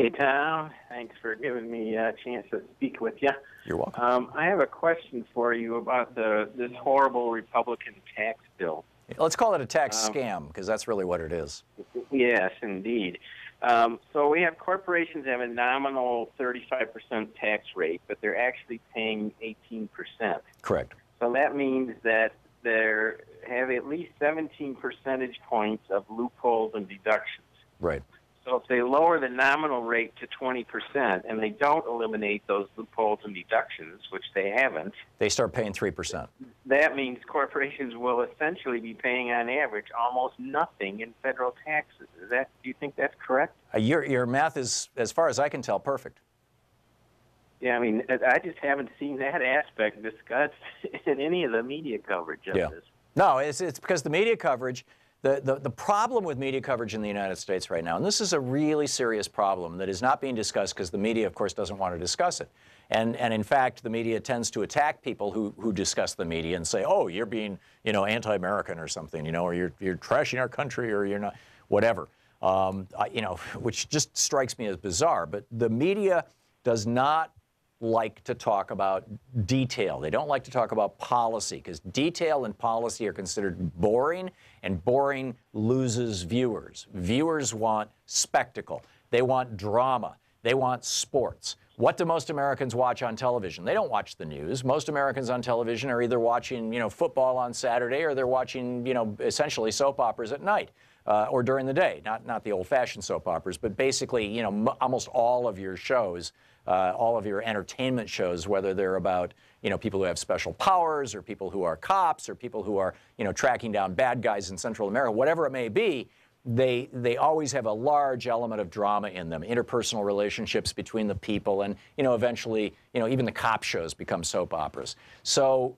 Hey, Tom. Thanks for giving me a chance to speak with you. You're welcome. I have a question for you about this horrible Republican tax bill. Let's call it a tax scam, because that's really what it is. Yes, indeed. So we have corporations have a nominal 35% tax rate, but they're actually paying 18%. Correct. So that means that they have at least 17 percentage points of loopholes and deductions. Right. So if they lower the nominal rate to 20% and they don't eliminate those loopholes and deductions, which they haven't, they start paying 3%. That means corporations will essentially be paying, on average, almost nothing in federal taxes. Do you think that's correct? Your math is, as far as I can tell, perfect. Yeah, I mean, I just haven't seen that aspect discussed in any of the media coverage of this. No, it's because the media coverage, the problem with media coverage in the United States right now, and this is a really serious problem that is not being discussed because the media, of course, doesn't want to discuss it. And in fact, the media tends to attack people who discuss the media and say, oh, you're being, anti-American or something, or you're trashing our country, or you're not, whatever, which just strikes me as bizarre. But the media does not like to talk about detail. They don't like to talk about policy, because detail and policy are considered boring, and boring loses viewers. Viewers want spectacle. They want drama. They want sports. What do most Americans watch on television? They don't watch the news. Most Americans on television are either watching, football on Saturday, or they're watching, essentially soap operas at night. Or during the day, not the old-fashioned soap operas, but basically, almost all of your shows, all of your entertainment shows, whether they're about, people who have special powers, or people who are cops, or people who are, tracking down bad guys in Central America, whatever it may be, they always have a large element of drama in them, interpersonal relationships between the people, and eventually, even the cop shows become soap operas. So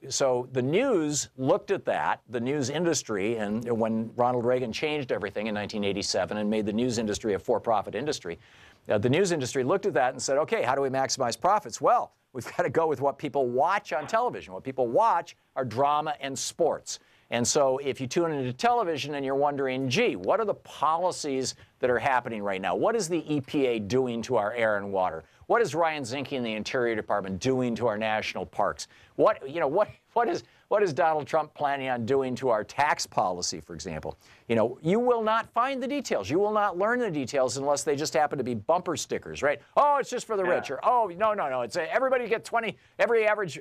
the news looked at that, the news industry, and when Ronald Reagan changed everything in 1987 and made the news industry a for-profit industry, the news industry looked at that and said, okay, how do we maximize profits? Well, we've got to go with what people watch on television. What people watch are drama and sports. And so if you tune into television and you're wondering, gee, what are the policies that are happening right now? What is the EPA doing to our air and water? What is Ryan Zinke and the Interior Department doing to our national parks? What is Donald Trump planning on doing to our tax policy, for example? You will not find the details. You will not learn the details unless they just happen to be bumper stickers, right? Oh, it's just for the rich. Or, oh, no. It's everybody get 20, every average,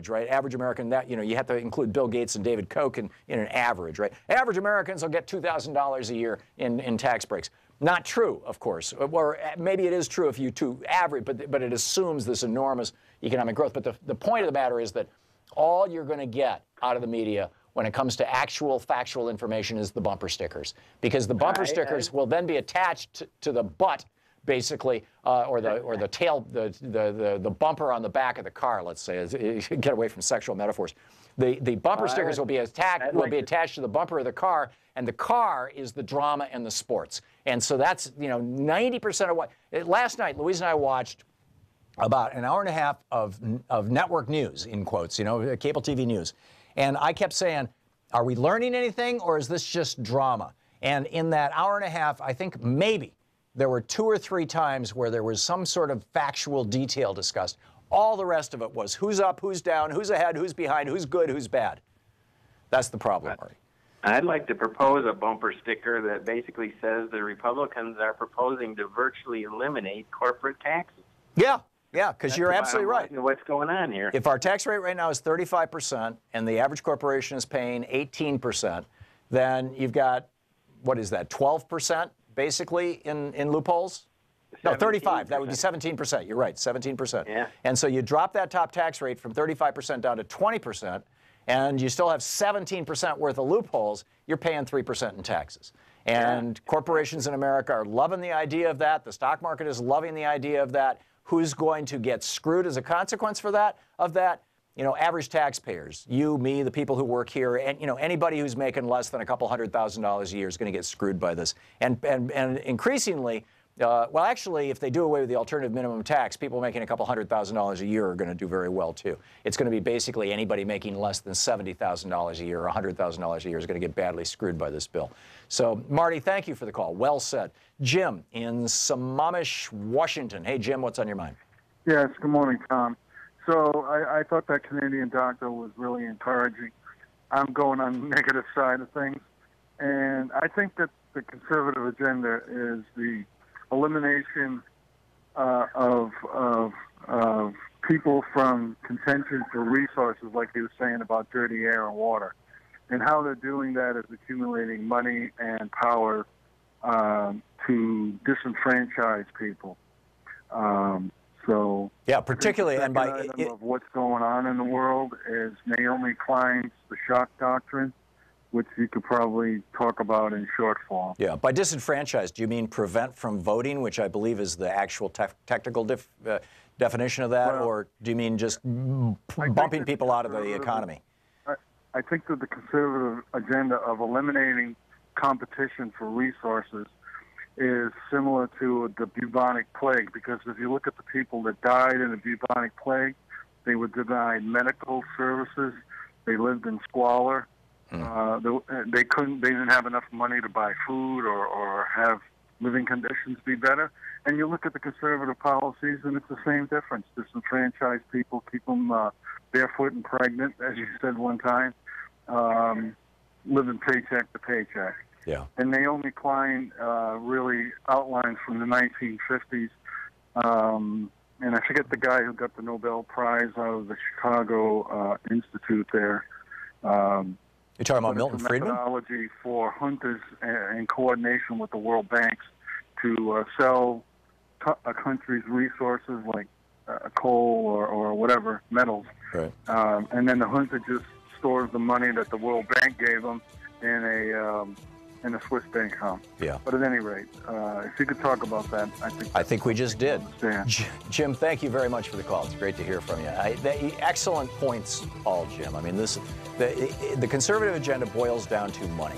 right? Average American, that, you have to include Bill Gates and David Koch in an average, right? Average Americans will get $2,000 a year in tax breaks. Not true, of course. Or maybe it is true if you two average, but it assumes this enormous economic growth. But the point of the matter is that all you're going to get out of the media when it comes to actual factual information is the bumper stickers, because the bumper stickers will then be attached to the butt, basically, or the tail, the bumper on the back of the car. Let's say, get away from sexual metaphors. The bumper stickers will be attached to the bumper of the car, and the car is the drama and the sports. And so that's 90% of what. Last night, Louise and I watched about an hour and a half of network news, in quotes, cable TV news. And I kept saying, are we learning anything, or is this just drama? And in that hour and a half, I think maybe there were 2 or 3 times where there was some sort of factual detail discussed. All the rest of it was who's up, who's down, who's ahead, who's behind, who's good, who's bad. That's the problem, Marty. I'd like to propose a bumper sticker that basically says the Republicans are proposing to virtually eliminate corporate taxes. Yeah, because you're absolutely right. What's going on here? If our tax rate right now is 35% and the average corporation is paying 18%, then you've got, what is that, 12% basically in loopholes? No, 35. That would be 17%. You're right, 17%. Yeah. And so you drop that top tax rate from 35% down to 20%, and you still have 17% worth of loopholes. You're paying 3% in taxes. And corporations in America are loving the idea of that. The stock market is loving the idea of that. Who's going to get screwed as a consequence of that? Average taxpayers, you, me, the people who work here, and anybody who's making less than a couple $100,000 a year is going to get screwed by this. And increasingly, Well, actually, if they do away with the alternative minimum tax, people making a couple $100,000 a year are going to do very well, too. It's going to be basically anybody making less than $70,000 a year or $100,000 a year is going to get badly screwed by this bill. So, Marty, thank you for the call. Well said. Jim in Sammamish, Washington. Hey, Jim, what's on your mind? Yes, good morning, Tom. So I thought that Canadian doctor was really encouraging. I'm going on the negative side of things. And I think that the conservative agenda is the elimination of people from contention for resources, like he was saying about dirty air and water. And how they're doing that is accumulating money and power to disenfranchise people. So yeah, particularly and by of what's going on in the world is Naomi Klein's The Shock Doctrine, which you could probably talk about in short form. Yeah, by disenfranchised, do you mean prevent from voting, which I believe is the actual technical definition of that, or do you mean just bumping people out of the economy? I think that the conservative agenda of eliminating competition for resources is similar to the bubonic plague, because if you look at the people that died in the bubonic plague, they were denied medical services, they lived in squalor, they didn't have enough money to buy food or have living conditions be better. And you look at the conservative policies, and it's the same difference. Disenfranchise people, keep them barefoot and pregnant, as you said one time, living paycheck to paycheck. Yeah. And Naomi Klein really outlined from the 1950s, and I forget the guy who got the Nobel Prize out of the Chicago Institute there. You're talking about Milton Friedman? Methodology for hunters in coordination with the World Banks to sell a country's resources like coal or whatever, metals. Right. And then the hunter just stores the money that the World Bank gave them in a Swiss bank account. Yeah. But at any rate, if you could talk about that, I think we just did. Understand. Jim, thank you very much for the call. It's great to hear from you. Excellent points, all, Jim. I mean, the conservative agenda boils down to money.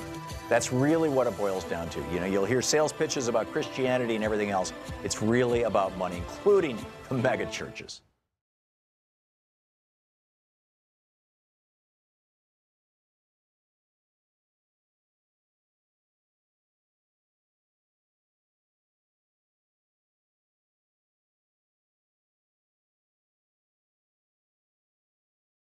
That's really what it boils down to. You know, you'll hear sales pitches about Christianity and everything else. It's really about money, including the mega churches.